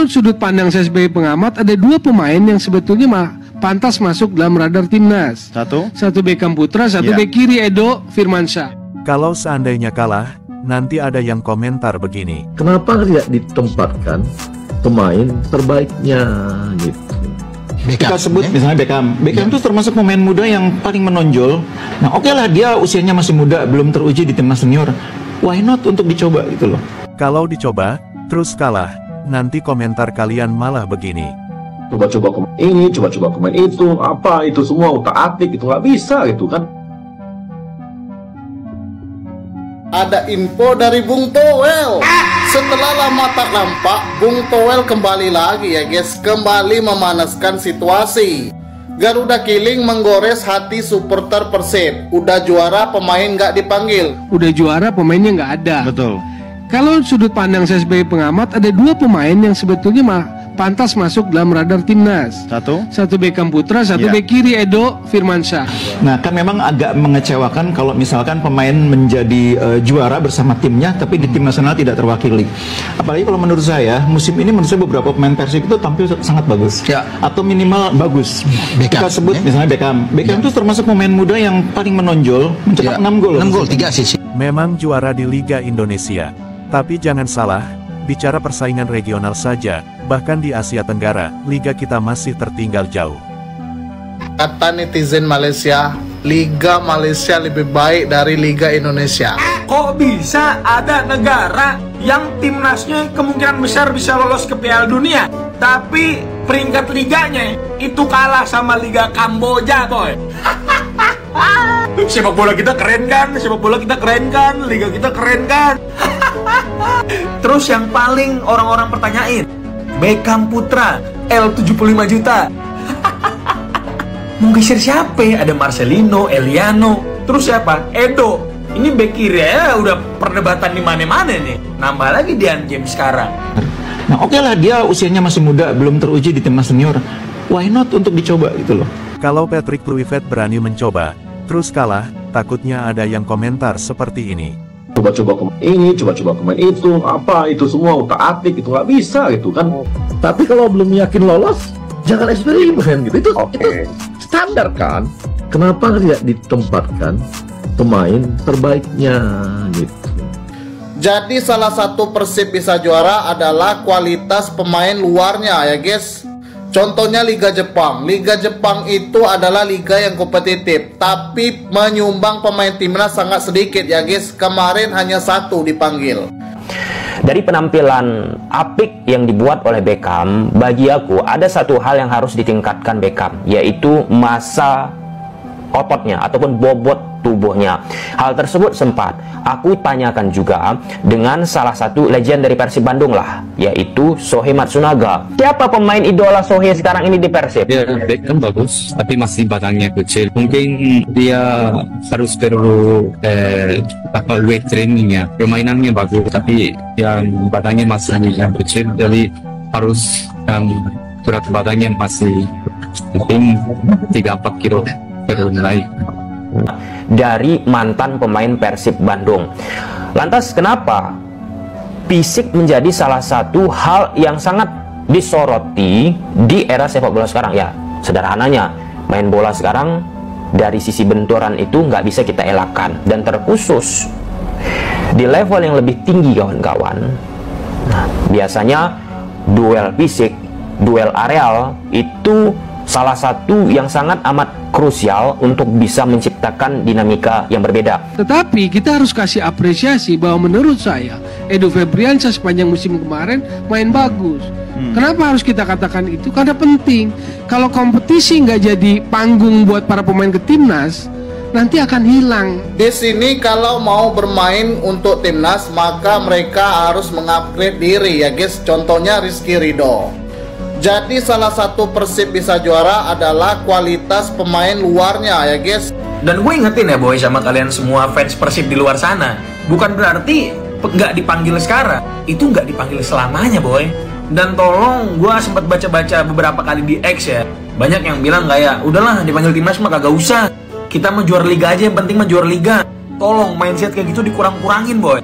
Kalau sudut pandang saya sebagai pengamat, ada dua pemain yang sebetulnya pantas masuk dalam radar timnas. Satu Beckham Putra, satu bek kiri Edo Firmansyah. Kalau seandainya kalah, nanti ada yang komentar begini. Kenapa tidak ditempatkan pemain terbaiknya gitu? Kita sebut misalnya Beckham itu termasuk pemain muda yang paling menonjol. Nah oke lah, dia usianya masih muda, belum teruji di timnas senior. Why not untuk dicoba gitu loh. Kalau dicoba, terus kalah, nanti komentar kalian malah begini. Coba-coba pemain ini, coba-coba pemain itu, apa itu semua utak-atik, itu nggak bisa gitu kan. Ada info dari Bung Towel. Setelah lama tak nampak, Bung Towel kembali lagi ya guys, kembali memanaskan situasi. Garuda Killing menggores hati supporter Persib. Udah juara pemain nggak dipanggil. Udah juara pemainnya nggak ada. Betul. Kalau sudut pandang saya sebagai pengamat, ada dua pemain yang sebetulnya pantas masuk dalam radar timnas. Satu Beckham Putra, satu bek kiri Edo Firmansyah. Nah kan memang agak mengecewakan kalau misalkan pemain menjadi juara bersama timnya, tapi di tim nasional tidak terwakili. Apalagi kalau menurut saya, musim ini menurut saya beberapa pemain Persib itu tampil sangat bagus, atau minimal bagus. Kita sebut misalnya Beckham itu termasuk pemain muda yang paling menonjol, mencetak 6 gol. 6 gol, 3 assist. Memang juara di Liga Indonesia. Tapi jangan salah, bicara persaingan regional saja, bahkan di Asia Tenggara, liga kita masih tertinggal jauh. Kata netizen Malaysia, Liga Malaysia lebih baik dari Liga Indonesia. Kok bisa ada negara yang timnasnya kemungkinan besar bisa lolos ke Piala Dunia, tapi peringkat liganya itu kalah sama Liga Kamboja, boy. Sepak bola kita keren kan? Liga kita keren kan? Terus yang paling orang-orang pertanyain, Beckham Putra, L75 juta. Mau geser siapa? Ada Marcelino, Eliano, terus siapa? Edo. Ini bek kiri ya, udah perdebatan di mana-mana nih. Nambah lagi Dian James sekarang. Nah oke lah, dia usianya masih muda, belum teruji di timnas senior. Why not untuk dicoba gitu loh. Kalau Patrick Kluivert berani mencoba, terus kalah, takutnya ada yang komentar seperti ini. Coba-coba pemain ini, coba-coba pemain itu, apa itu semua utak-atik, itu nggak bisa gitu kan. Tapi kalau belum yakin lolos, jangan eksperimen gitu. Itu standar kan. Kenapa tidak ditempatkan pemain terbaiknya gitu. Jadi salah satu Persib bisa juara adalah kualitas pemain luarnya ya guys. Contohnya Liga Jepang. Liga Jepang itu adalah liga yang kompetitif, tapi menyumbang pemain timnas sangat sedikit ya guys. Kemarin hanya 1 dipanggil. Dari penampilan apik yang dibuat oleh Beckham, bagi aku ada satu hal yang harus ditingkatkan Beckham, yaitu massa ototnya ataupun bobot tubuhnya. Hal tersebut sempat aku tanyakan juga dengan salah satu legend dari Persib Bandung lah, yaitu Shohei Matsunaga. Siapa pemain idola Shohei sekarang ini di Persib? Ya, Beckham bagus, tapi masih badannya kecil. Mungkin dia harus perlu weight trainingnya. Permainannya bagus, tapi yang badannya masih yang kecil, jadi harus berat badannya masih mungkin 3-4 kilo perlu naik. Dari mantan pemain Persib Bandung. Lantas kenapa fisik menjadi salah satu hal yang sangat disoroti di era sepak bola sekarang? Ya, sederhananya, main bola sekarang dari sisi benturan itu nggak bisa kita elakkan. Dan terkhusus di level yang lebih tinggi kawan-kawan, nah, biasanya duel fisik, duel areal itu salah satu yang sangat amat krusial untuk bisa menciptakan dinamika yang berbeda. Tetapi kita harus kasih apresiasi bahwa menurut saya Edo Febriansyah sepanjang musim kemarin main bagus. Kenapa harus kita katakan itu? Karena penting. Kalau kompetisi nggak jadi panggung buat para pemain ke timnas, nanti akan hilang. Di sini kalau mau bermain untuk timnas, maka mereka harus mengupgrade diri ya guys. Contohnya Rizky Ridho. Jadi salah satu Persib bisa juara adalah kualitas pemain luarnya ya guys. Dan gue ingetin ya boy sama kalian semua fans Persib di luar sana, bukan berarti nggak dipanggil sekarang, itu nggak dipanggil selamanya boy. Dan tolong, gue sempat baca-baca beberapa kali di X ya, banyak yang bilang kayak udahlah dipanggil timnas mah kagak usah, kita mau juara liga aja, yang penting mah juara liga. Tolong mindset kayak gitu dikurang-kurangin boy.